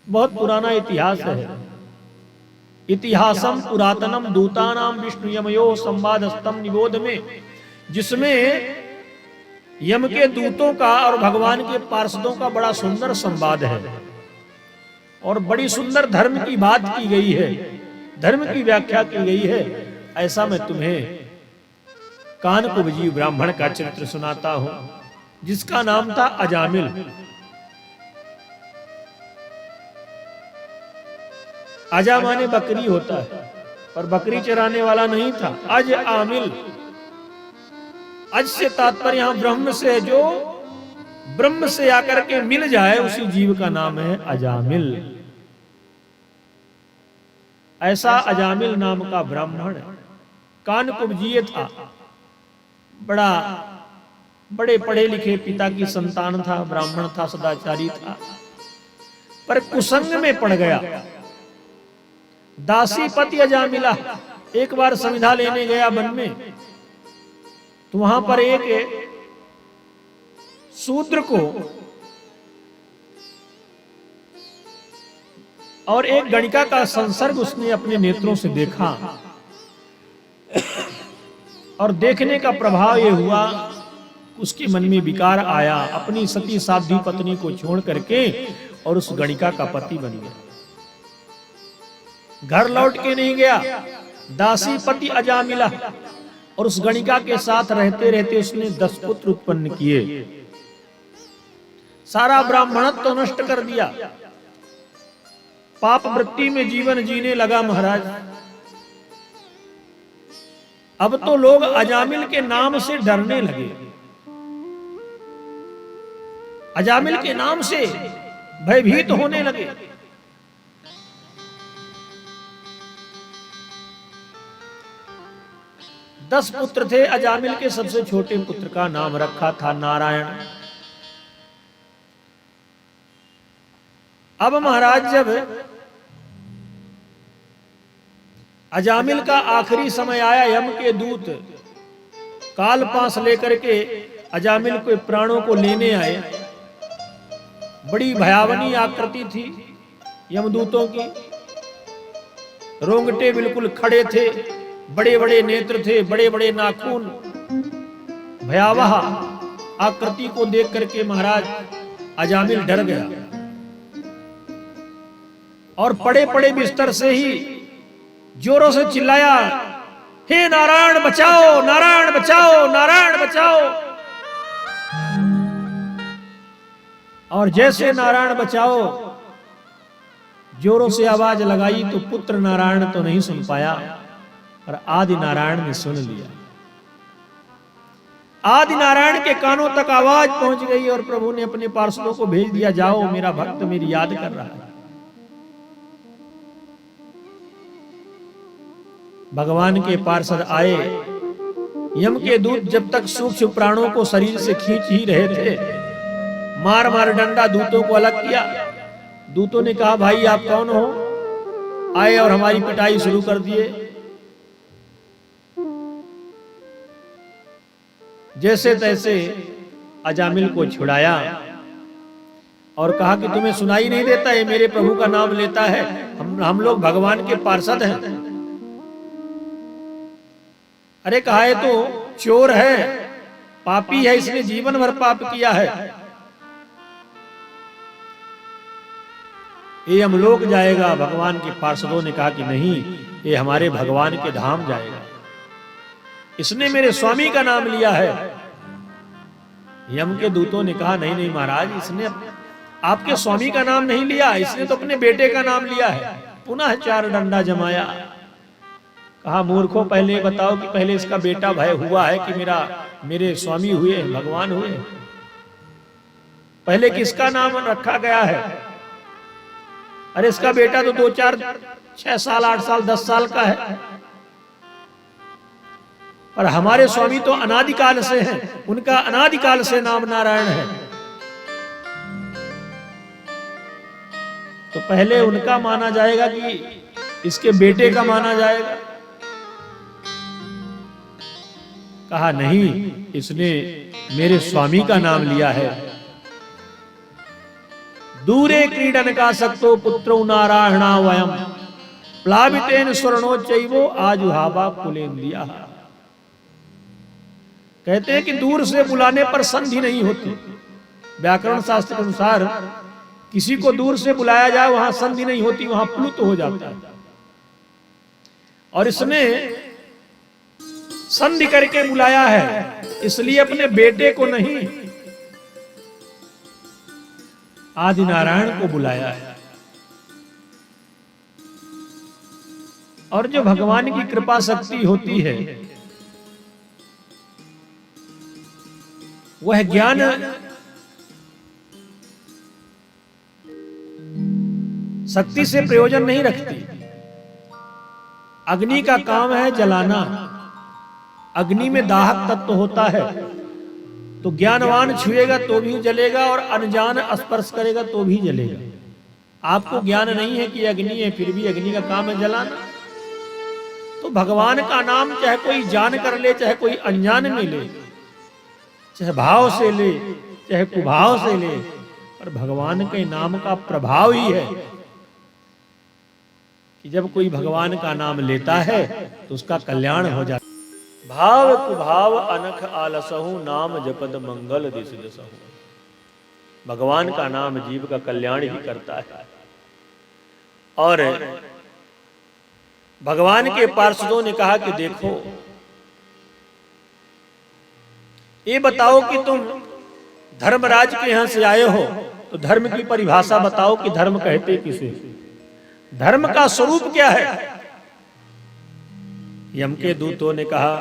बहुत पुराना इतिहास है। इतिहासम पुरातनम दूतानाम विष्णु यमयो संवादस्तम निबोध में, जिसमें यम के दूतों का और भगवान के पार्षदों का बड़ा सुंदर संवाद है और बड़ी सुंदर धर्म की बात की गई है, धर्म की व्याख्या की गई है। ऐसा मैं तुम्हें कानकुब्जी ब्राह्मण का चरित्र सुनाता हूं, जिसका नाम था अजामिल। अजा माने बकरी होता है, पर बकरी चराने वाला नहीं था। अज आमिल, अज से तात्पर्य यहां ब्रह्म से, जो ब्रह्म से आकर के मिल जाए उसी जीव का नाम है अजामिल। ऐसा अजामिल नाम का ब्राह्मण कानकुब्जीय था, बड़े पढ़े लिखे पिता की संतान था, ब्राह्मण था, सदाचारी था, पर कुसंग में पड़ गया। दासी पति अजामिला एक बार संविधा लेने गया वन में, तो वहां पर एक शूद्र को और एक गणिका का संसर्ग उसने अपने नेत्रों से देखा, और देखने का प्रभाव यह हुआ, उसके मन में विकार आया, अपनी सती साध्वी पत्नी को छोड़ करके और उस गणिका का पति बन गया। घर लौट के नहीं गया, दासी पति अजामिला, और उस गणिका के साथ रहते रहते उसने 10 पुत्र उत्पन्न किए। सारा ब्राह्मणत्व तो नष्ट कर दिया, पाप वृत्ति में जीवन जीने लगा महाराज। अब तो लोग अजामिल के नाम से डरने लगे, अजामिल के नाम से भयभीत होने लगे। दस पुत्र थे, अजामिल के सबसे छोटे पुत्र का नाम रखा था नारायण। अब महाराज जब अजामिल का आखिरी समय आया, यम के दूत काल पास लेकर के अजामिल के प्राणों को लेने आए। बड़ी भयावनी आकृति थी यमदूतों की, रोंगटे बिल्कुल खड़े थे, बड़े बड़े नेत्र थे, बड़े बड़े नाखून। भयावह आकृति को देख करके महाराज अजामिल डर गया और पड़े पड़े बिस्तर से ही जोरों से चिल्लाया, हे नारायण बचाओ, नारायण बचाओ, नारायण बचाओ। और जैसे नारायण बचाओ जोरों से आवाज लगाई, तो पुत्र नारायण तो नहीं सुन पाया, और आदि नारायण ने सुन लिया। आदि नारायण के कानों तक आवाज पहुंच गई और प्रभु ने अपने पार्षदों को भेज दिया, जाओ मेरा भक्त मेरी याद कर रहा है। भगवान के पार्षद आए। यम के दूत जब तक सूक्ष्म प्राणों को शरीर से खींच ही रहे थे, मार मार डंडा दूतों को अलग किया। दूतों ने कहा, भाई आप कौन हो? आए और हमारी पिटाई शुरू कर दिए। जैसे तैसे अजामिल को छुड़ाया और कहा कि तुम्हें सुनाई नहीं देता, ये मेरे प्रभु का नाम लेता है, हम लोग भगवान के पार्षद हैं। अरे कहा है तो चोर है, पापी है, इसने जीवन भर पाप किया है, ये यमलोक जाएगा। भगवान के पार्षदों ने कहा कि नहीं, ये हमारे भगवान के धाम जाएगा, इसने मेरे स्वामी का नाम लिया है। यम के दूतों ने कहा, नहीं नहीं महाराज, इसने आपके स्वामी का नाम नहीं लिया, इसने तो अपने बेटे का नाम लिया है। पुनः 4 डंडा जमाया। कहा, मूर्खों पहले बताओ कि पहले इसका बेटा भय हुआ है कि मेरे स्वामी हुए, भगवान हुए? पहले किसका नाम रखा गया है? अरे इसका बेटा तो 2, 4, 6 साल, 8 साल, 10 साल का है, और हमारे स्वामी तो अनादिकाल से हैं, उनका अनादिकाल से नाम नारायण है। तो पहले उनका माना जाएगा कि इसके बेटे का माना जाएगा? कहा, नहीं, इसने मेरे स्वामी का नाम लिया है। दूरे क्रीडन का सक्तो पुत्रो नारायणा वयम प्लावितेन स्वर्णोच्चैवो आजुहावा कुलेन्द्रिया। कहते हैं कि दूर से बुलाने पर संधि नहीं होती। व्याकरण शास्त्र के अनुसार किसी को दूर से बुलाया जाए वहां संधि नहीं होती, वहां प्लुत हो जाता है। और इसने संधि करके बुलाया है, इसलिए अपने बेटे को नहीं आदि नारायण को बुलाया है। और जो भगवान की कृपा शक्ति होती है वह ज्ञान शक्ति से प्रयोजन नहीं रखती। अग्नि का काम है जलाना, अग्नि में दाहक तत्व होता है, तो ज्ञानवान छुएगा तो भी जलेगा और अनजान स्पर्श करेगा तो भी जलेगा। आपको ज्ञान नहीं है कि अग्नि है, फिर भी अग्नि का काम है जलाना। तो भगवान का नाम चाहे कोई जान कर ले, चाहे कोई अनजान में ले, चाहे भाव से ले, चाहे कुभाव से ले, पर भगवान के नाम का प्रभाव ही है कि जब कोई भगवान का नाम लेता है तो उसका कल्याण हो जाता है। भाव कुभाव अनख आलसहु नाम जपद मंगल दिस दसहु। भगवान का नाम जीव का कल्याण ही करता है। और भगवान के पार्षदों ने कहा कि देखो, ये बताओ कि तुम धर्मराज के यहां से आए हो, तो धर्म की परिभाषा बताओ कि धर्म कहते किसे, धर्म का स्वरूप क्या है। यम के दूतों ने कहा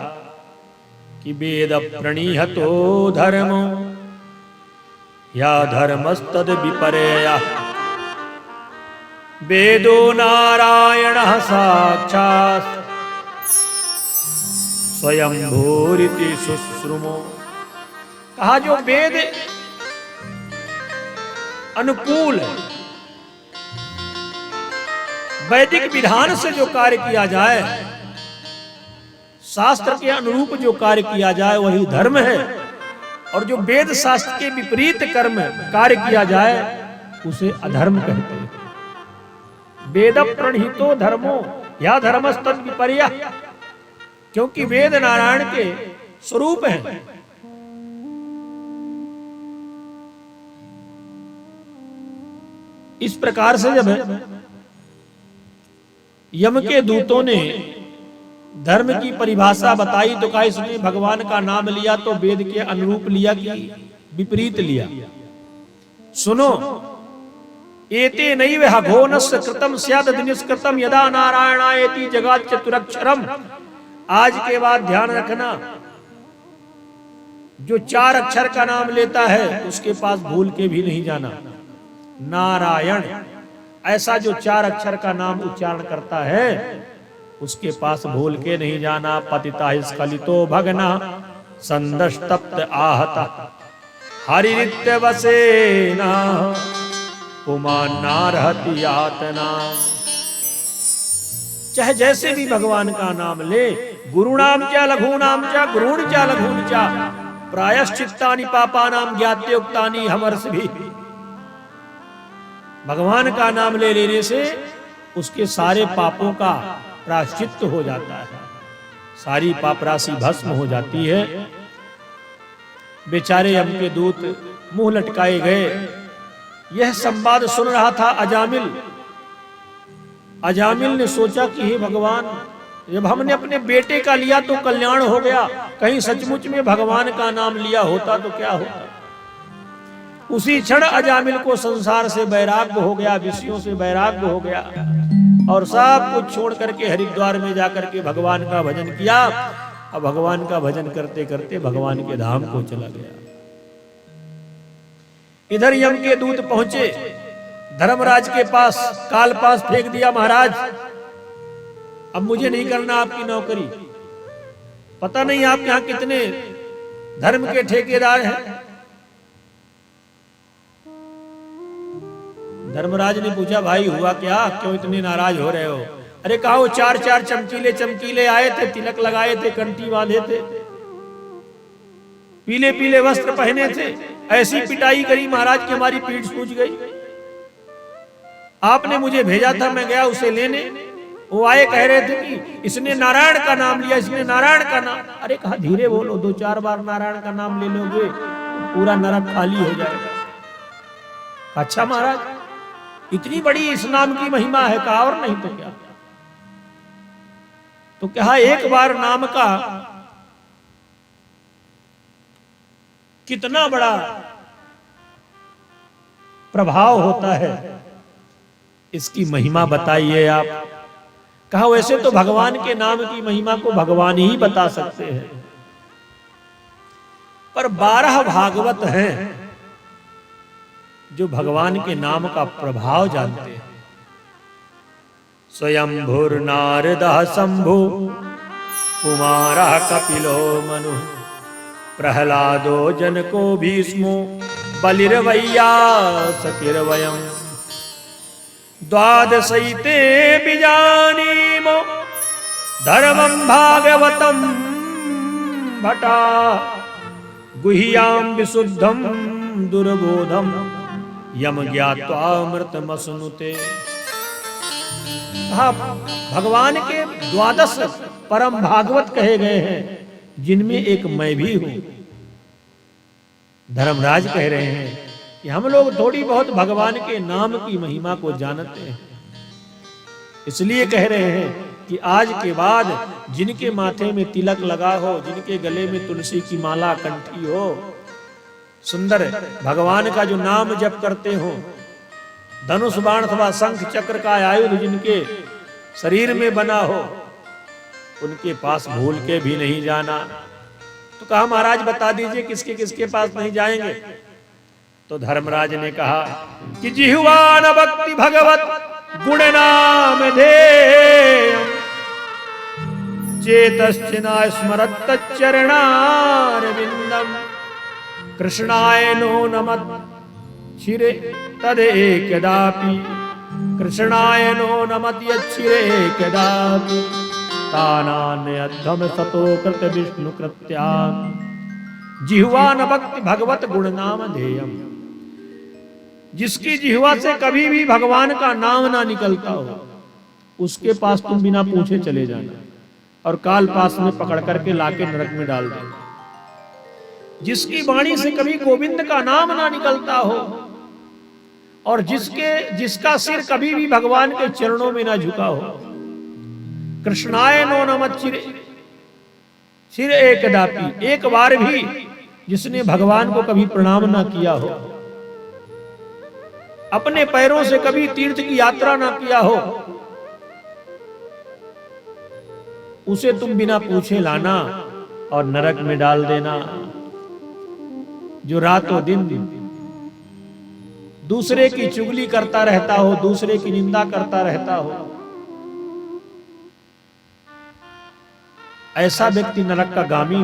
कि वेद प्रणीहतो धर्म या धर्मस्तद विपर्यया वेदो नारायण साक्षात् स्वयं भूरिति शुश्रुमो। कहा जो वेद अनुकूल है, वैदिक विधान से जो कार्य किया जाए, शास्त्र के अनुरूप जो कार्य किया जाए वही धर्म है। और जो वेद शास्त्र के विपरीत कर्म कार्य किया जाए उसे अधर्म कहते हैं। वेद प्रणीतो धर्मो या धर्मस्तद विपर्या, क्योंकि वेद नारायण के स्वरूप हैं। इस प्रकार से जब यम के दूतों ने धर्म की परिभाषा बताई तो कहा इसने भगवान का नाम लिया तो वेद के अनुरूप लिया कि विपरीत लिया। सुनो, एते नैव हघोनस्य कृतम स्याद निष्कृतम यदा नारायणायति जगत चतुरक्षरम। आज के बाद ध्यान रखना, जो 4 अक्षर का नाम लेता है उसके पास भूल के भी नहीं जाना। नारायण, ऐसा जो 4 अक्षर का नाम उच्चारण करता है उसके पास भूल के नहीं जाना। पतिता स्खलितो भगना संदष्टप्त आहता हरिनित्य वसेना पुमान्नारहति यातना। चाहे जैसे भी भगवान का नाम ले, गुरुणाम च लघूनाम च गुरुण च लघून च प्रायश्चित्तानि पापानां ज्ञात्योक्तानि हमर्षिभिः। भगवान का नाम ले लेने से उसके सारे पापों का प्रायश्चित्त हो जाता है, सारी पाप राशि भस्म हो जाती है। बेचारे यम के दूत मुंह लटकाए गए। यह संवाद सुन रहा था अजामिल। अजामिल ने सोचा कि हे भगवान, जब हमने अपने बेटे का लिया तो कल्याण हो गया, कहीं सचमुच में भगवान का नाम लिया होता तो क्या होता। उसी क्षण अजामिल को संसार से वैराग्य हो गया, विषयों से वैराग्य हो गया और सब कुछ छोड़ करके हरिद्वार में जाकर के भगवान का भजन किया। अब भगवान का भजन करते करते भगवान के धाम को चला गया। इधर यम के दूत पहुंचे धर्मराज के पास, काल पास फेंक दिया, महाराज अब मुझे नहीं करना आपकी नौकरी। पता नहीं आप यहां कितने धर्म के ठेकेदार हैं। धर्मराज ने पूछा, भाई हुआ क्या, क्यों इतने नाराज हो रहे हो? अरे कहा वो 4 चमकीले चमकीले आए थे, तिलक लगाए थे, कंठी बांधे थे, पीले पीले वस्त्र पहने थे, ऐसी पिटाई करी महाराज की हमारी पीठ सूज गई। आपने मुझे भेजा था, मैं गया उसे लेने। वो आए, कह रहे थे कि इसने नारायण का नाम लिया, इसने नारायण का नाम। अरे कहा धीरे बोलो, 2-4 बार नारायण का नाम ले लोगे पूरा नरक खाली हो जाएगा। अच्छा महाराज, इतनी बड़ी इस नाम की महिमा है, कहा और नहीं तो क्या। तो कहा एक बार नाम का कितना बड़ा प्रभाव होता है, इसकी महिमा बताइए आप। कहा वैसे तो भगवान के नाम की महिमा को भगवान ही बता सकते हैं, पर 12 भागवत हैं जो भगवान के नाम का प्रभाव जानते हैं। स्वयंभुर नारदः शंभु, कुमारः कपिलो मनु, प्रहलादो जनको भीष्मो, बलिर्वैयासकिर्वयम्, द्वादशैते बीजानीमो, धर्मं भागवतं भटा, गुह्यां विशुद्धं दुर्बोधं, यम ज्ञात्वामृतमश्नुते। भगवान के 12 परम भागवत कहे गए हैं, जिनमें एक मैं भी हूं। धर्मराज कह रहे हैं कि हम लोग थोड़ी बहुत भगवान के नाम की महिमा को जानते हैं, इसलिए कह रहे हैं कि आज के बाद जिनके माथे में तिलक लगा हो, जिनके गले में तुलसी की माला कंठी हो, सुंदर भगवान का जो नाम जप करते हो, धनुष बाण अथवा शंख चक्र का आयुध जिनके शरीर में बना हो, उनके पास भूल के भी नहीं जाना। तो कहा महाराज बता दीजिए किसके किसके पास नहीं जाएंगे। तो धर्मराज ने कहा कि जिह्वा न भक्ति भगवत गुण नाम धेयम्, चेतश्चिना स्मरत् चरणारविंदम्, कृष्णाय नो नमः छिरे तदेकदापि, कृष्णाय नो नमः यच्छिरेकदापि, तानान्यद्धम सतो कृत विष्णु कृत्यान्, जिह्वा न भक्ति भगवत गुण नाम धेयम्। जिसकी जिह्वा से कभी भी भगवान का नाम ना निकलता हो, उसके पास तुम बिना पूछे चले जाना और काल पास में पकड़ करके लाके नरक में डाल देना। जिसकी वाणी से कभी गोविंद का नाम ना निकलता हो और जिसका सिर कभी भी भगवान के चरणों में ना झुका हो, कृष्णाय नो नमः छिर एकदापि, एक बार भी जिसने भगवान को कभी प्रणाम ना किया हो, अपने पैरों से कभी तीर्थ की यात्रा ना किया हो, उसे तुम बिना पूछे लाना और नरक में डाल देना। जो रातों दिन दूसरे की चुगली करता रहता हो, दूसरे की निंदा करता रहता हो, ऐसा व्यक्ति नरक का गामी